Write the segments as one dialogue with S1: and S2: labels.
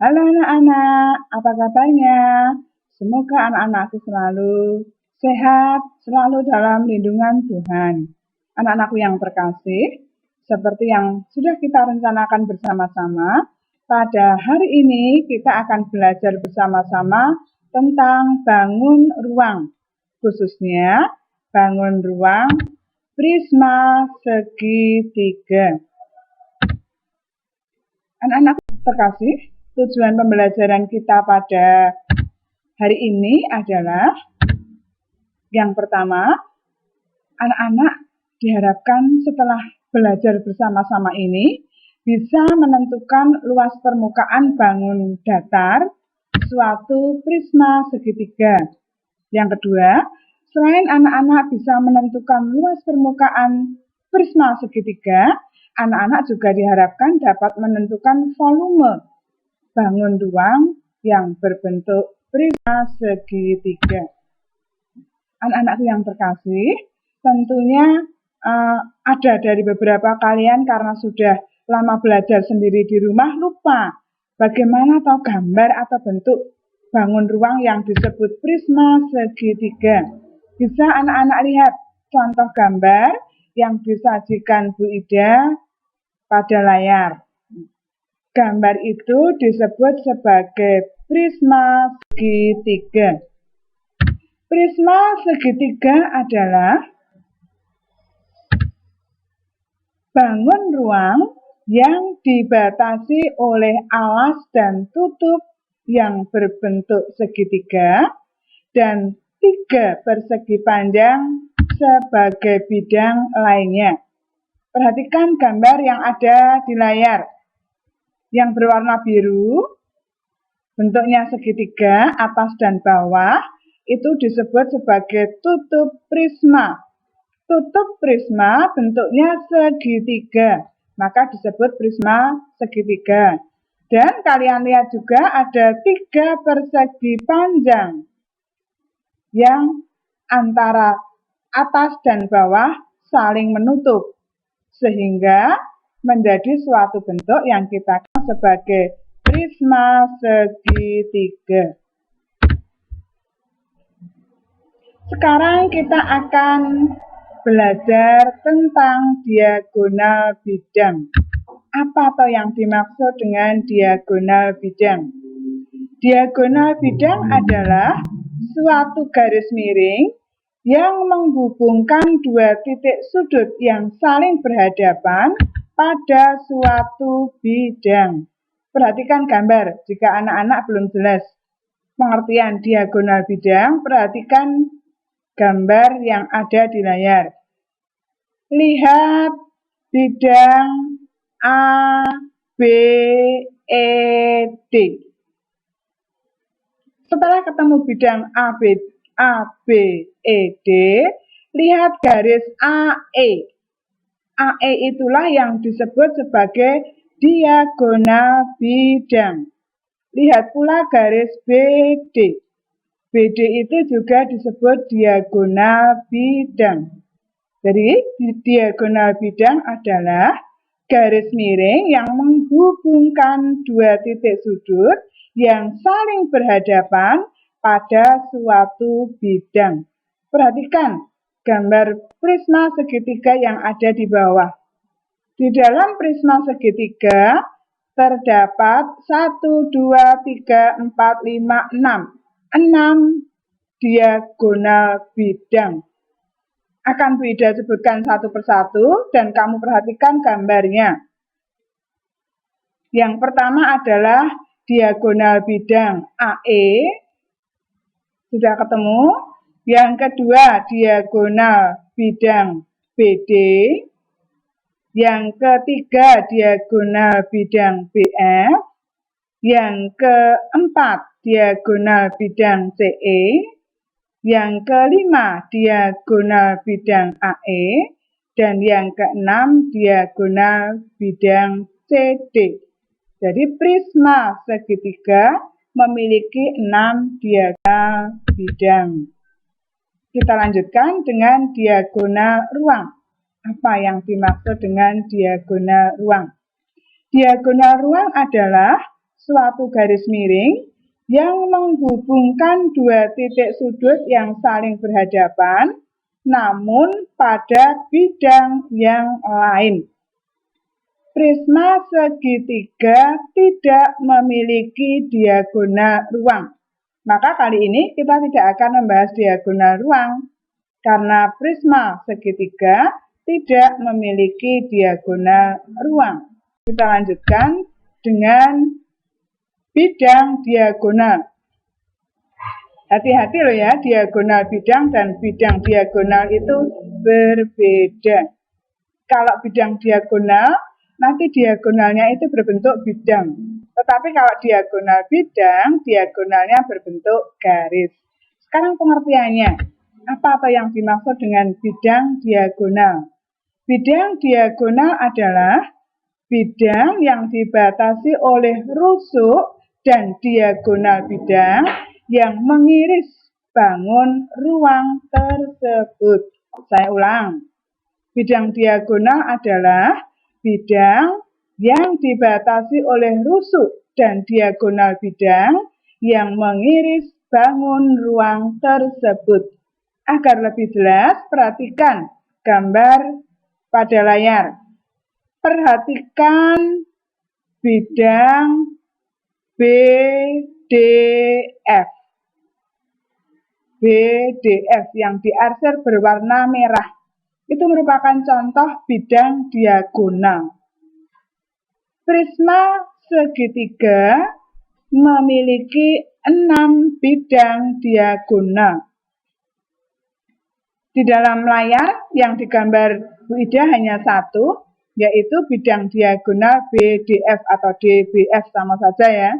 S1: Halo anak-anak, apa kabarnya? Semoga anak-anakku selalu sehat, selalu dalam lindungan Tuhan. Anak-anakku yang terkasih, seperti yang sudah kita rencanakan bersama-sama, pada hari ini kita akan belajar bersama-sama tentang bangun ruang, khususnya bangun ruang prisma segitiga. Anak-anak terkasih, tujuan pembelajaran kita pada hari ini adalah yang pertama, anak-anak diharapkan setelah belajar bersama-sama ini bisa menentukan luas permukaan bangun datar suatu prisma segitiga. Yang kedua, selain anak-anak bisa menentukan luas permukaan prisma segitiga, anak-anak juga diharapkan dapat menentukan volume bangun ruang yang berbentuk prisma segitiga. Anak-anakku yang terkasih, tentunya ada dari beberapa kalian karena sudah lama belajar sendiri di rumah lupa bagaimana atau gambar atau bentuk bangun ruang yang disebut prisma segitiga. Bisa anak-anak lihat contoh gambar yang disajikan Bu Ida pada layar. Gambar itu disebut sebagai prisma segitiga. Prisma segitiga adalah bangun ruang yang dibatasi oleh alas dan tutup yang berbentuk segitiga dan 3 persegi panjang sebagai bidang lainnya. Perhatikan gambar yang ada di layar. Yang berwarna biru, bentuknya segitiga, atas dan bawah, itu disebut sebagai tutup prisma. Tutup prisma bentuknya segitiga, maka disebut prisma segitiga. Dan kalian lihat juga ada 3 persegi panjang yang antara atas dan bawah saling menutup, sehingga menjadi suatu bentuk yang kita kenal sebagai prisma segitiga. Sekarang kita akan belajar tentang diagonal bidang. Apa atau yang dimaksud dengan diagonal bidang? Diagonal bidang adalah suatu garis miring yang menghubungkan 2 titik sudut yang saling berhadapan pada suatu bidang. Perhatikan gambar, jika anak-anak belum jelas pengertian diagonal bidang, perhatikan gambar yang ada di layar. Lihat bidang A, B, E, D. Setelah ketemu bidang A, B, E, D, lihat garis AE. AE itulah yang disebut sebagai diagonal bidang. Lihat pula garis BD. BD itu juga disebut diagonal bidang. Jadi, diagonal bidang adalah garis miring yang menghubungkan 2 titik sudut yang saling berhadapan pada suatu bidang. Perhatikan gambar prisma segitiga yang ada di bawah. Di dalam prisma segitiga terdapat 1, 2, 3, 4, 5, 6. 6 diagonal bidang. Akan Bu Ida sebutkan satu persatu dan kamu perhatikan gambarnya. Yang pertama adalah diagonal bidang AE. Sudah ketemu? Yang kedua, diagonal bidang BD. Yang ketiga, diagonal bidang BF. Yang keempat, diagonal bidang CE. Yang kelima, diagonal bidang AE. Dan yang keenam, diagonal bidang CD. Jadi prisma segitiga memiliki 6 diagonal bidang. Kita lanjutkan dengan diagonal ruang. Apa yang dimaksud dengan diagonal ruang? Diagonal ruang adalah suatu garis miring yang menghubungkan dua titik sudut yang saling berhadapan, namun pada bidang yang lain. Prisma segitiga tidak memiliki diagonal ruang. Maka kali ini kita tidak akan membahas diagonal ruang, karena prisma segitiga tidak memiliki diagonal ruang. Kita lanjutkan dengan bidang diagonal. Hati-hati loh ya, diagonal bidang dan bidang diagonal itu berbeda. Kalau bidang diagonal, nanti diagonalnya itu berbentuk bidang. Tetapi kalau diagonal bidang, diagonalnya berbentuk garis. Sekarang pengertiannya, apa yang dimaksud dengan bidang diagonal? Bidang diagonal adalah bidang yang dibatasi oleh rusuk dan diagonal bidang yang mengiris bangun ruang tersebut. Saya ulang, bidang diagonal adalah bidang yang dibatasi oleh rusuk dan diagonal bidang yang mengiris bangun ruang tersebut. Agar lebih jelas, perhatikan gambar pada layar. Perhatikan bidang BDF. BDF yang diarsir berwarna merah. Itu merupakan contoh bidang diagonal. Prisma segitiga memiliki 6 bidang diagonal. Di dalam layar yang digambar Bu Ida hanya satu, yaitu bidang diagonal BDF atau DBF sama saja ya.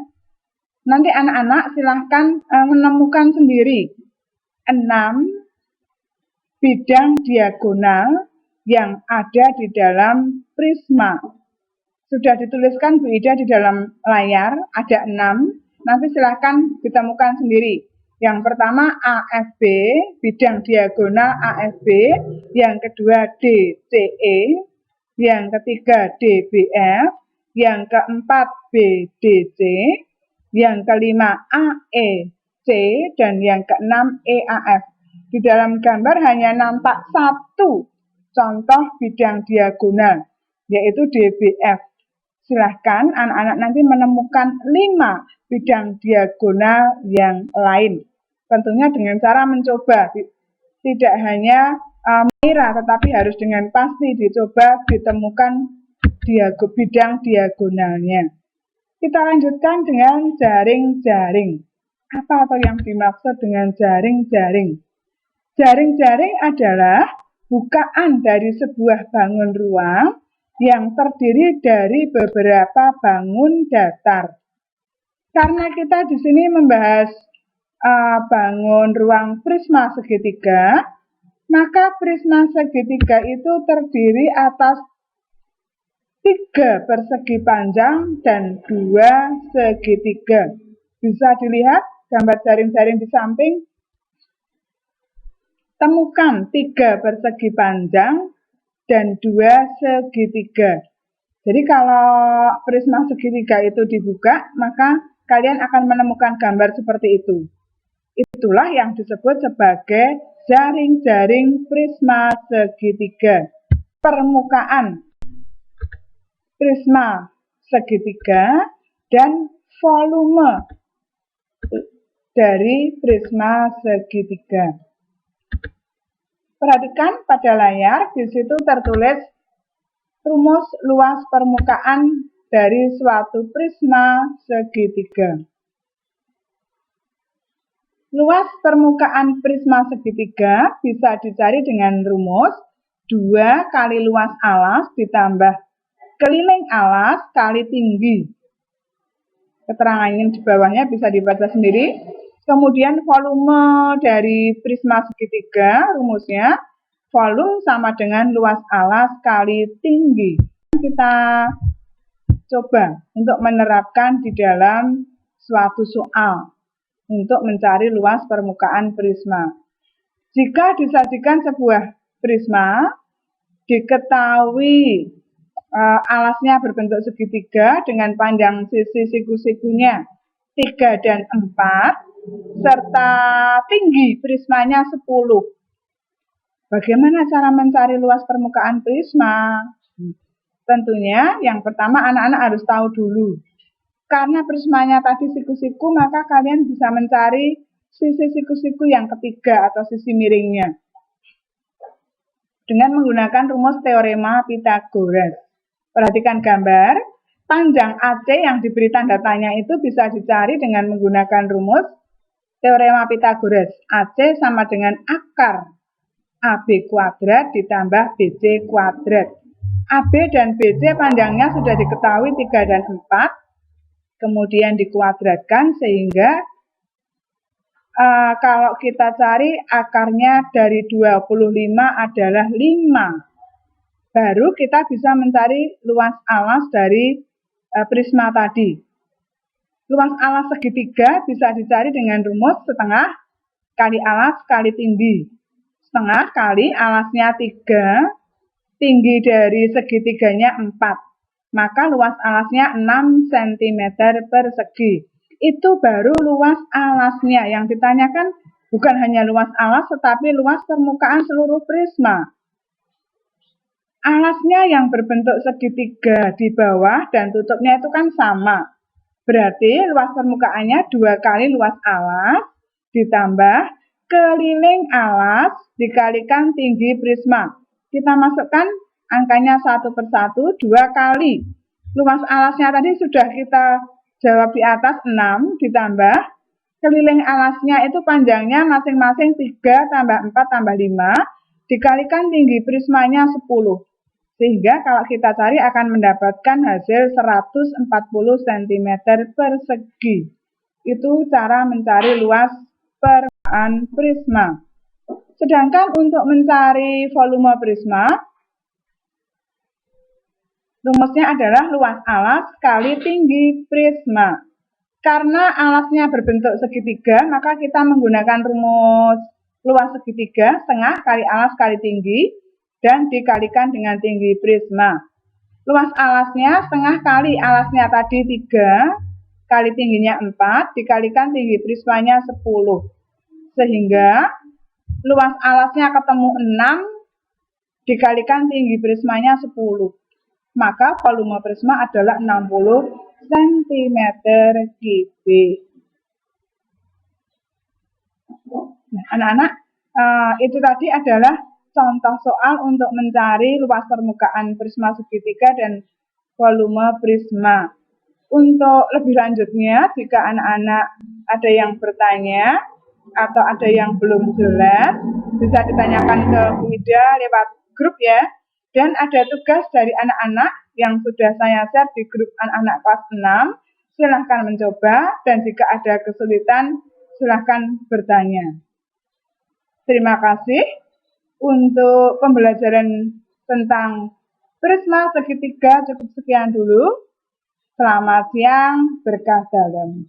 S1: Nanti anak-anak silahkan menemukan sendiri 6 bidang diagonal yang ada di dalam prisma. Sudah dituliskan Bu Ida di dalam layar, ada 6. Nanti silahkan ditemukan sendiri. Yang pertama AFB, bidang diagonal AFB. Yang kedua DCE. Yang ketiga DBF. Yang keempat BDC. Yang kelima AEC. Dan yang keenam EAF. Di dalam gambar hanya nampak satu contoh bidang diagonal, yaitu DBF. Silahkan anak-anak nanti menemukan 5 bidang diagonal yang lain. Tentunya dengan cara mencoba, tidak hanya mengira, tetapi harus dengan pasti dicoba ditemukan bidang diagonalnya. Kita lanjutkan dengan jaring-jaring. Apa yang dimaksud dengan jaring-jaring? Jaring-jaring adalah bukaan dari sebuah bangun ruang yang terdiri dari beberapa bangun datar. Karena kita di sini membahas bangun ruang prisma segitiga, maka prisma segitiga itu terdiri atas 3 persegi panjang dan 2 segitiga. Bisa dilihat gambar jaring-jaring di samping. Temukan 3 persegi panjang dan 2 segitiga. Jadi kalau prisma segitiga itu dibuka, maka kalian akan menemukan gambar seperti itu. Itulah yang disebut sebagai jaring-jaring prisma segitiga. Permukaan prisma segitiga dan volume dari prisma segitiga. Perhatikan pada layar, di situ tertulis rumus luas permukaan dari suatu prisma segitiga. Luas permukaan prisma segitiga bisa dicari dengan rumus 2 kali luas alas ditambah keliling alas kali tinggi. Keterangan ini di bawahnya bisa dibaca sendiri. Kemudian volume dari prisma segitiga, rumusnya volume sama dengan luas alas kali tinggi. Kita coba untuk menerapkan di dalam suatu soal untuk mencari luas permukaan prisma. Jika disajikan sebuah prisma, diketahui alasnya berbentuk segitiga dengan panjang sisi siku-sikunya 3 dan 4, serta tinggi prismanya 10. Bagaimana cara mencari luas permukaan prisma? Tentunya yang pertama anak-anak harus tahu dulu. Karena prismanya tadi siku-siku, maka kalian bisa mencari sisi siku-siku yang ketiga atau sisi miringnya dengan menggunakan rumus teorema Pythagoras. Perhatikan gambar, panjang AC yang diberi tanda tanya itu bisa dicari dengan menggunakan rumus teorema Pythagoras. AC sama dengan akar AB kuadrat ditambah BC kuadrat. AB dan BC panjangnya sudah diketahui 3 dan 4, kemudian dikuadratkan sehingga kalau kita cari akarnya dari 25 adalah 5. Baru kita bisa mencari luas alas dari prisma tadi. Luas alas segitiga bisa dicari dengan rumus setengah kali alas kali tinggi. Setengah kali alasnya 3, tinggi dari segitiganya 4. Maka luas alasnya 6 cm persegi. Itu baru luas alasnya. Yang ditanyakan bukan hanya luas alas, tetapi luas permukaan seluruh prisma. Alasnya yang berbentuk segitiga di bawah dan tutupnya itu kan sama. Berarti luas permukaannya 2 kali luas alas ditambah keliling alas dikalikan tinggi prisma. Kita masukkan angkanya 1 per 1, 2 kali. Luas alasnya tadi sudah kita jawab di atas 6, ditambah keliling alasnya itu panjangnya masing-masing 3 tambah 4 tambah 5, dikalikan tinggi prismanya 10. Sehingga kalau kita cari akan mendapatkan hasil 140 cm persegi. Itu cara mencari luas permukaan prisma. Sedangkan untuk mencari volume prisma, rumusnya adalah luas alas kali tinggi prisma. Karena alasnya berbentuk segitiga, maka kita menggunakan rumus luas segitiga, setengah kali alas kali tinggi, dan dikalikan dengan tinggi prisma. Luas alasnya setengah kali alasnya tadi 3, kali tingginya 4, dikalikan tinggi prismanya 10. Sehingga luas alasnya ketemu 6, dikalikan tinggi prismanya 10. Maka volume prisma adalah 60 cm Cb. Nah, anak-anak, itu tadi adalah contoh soal untuk mencari luas permukaan prisma segitiga dan volume prisma. Untuk lebih lanjutnya, jika anak-anak ada yang bertanya atau ada yang belum jelas, bisa ditanyakan ke Bu Ida lewat grup ya. Dan ada tugas dari anak-anak yang sudah saya share di grup anak-anak kelas 6. Silahkan mencoba dan jika ada kesulitan, silahkan bertanya. Terima kasih untuk pembelajaran tentang prisma segitiga cukup sekian dulu. Selamat siang, berkah dalam.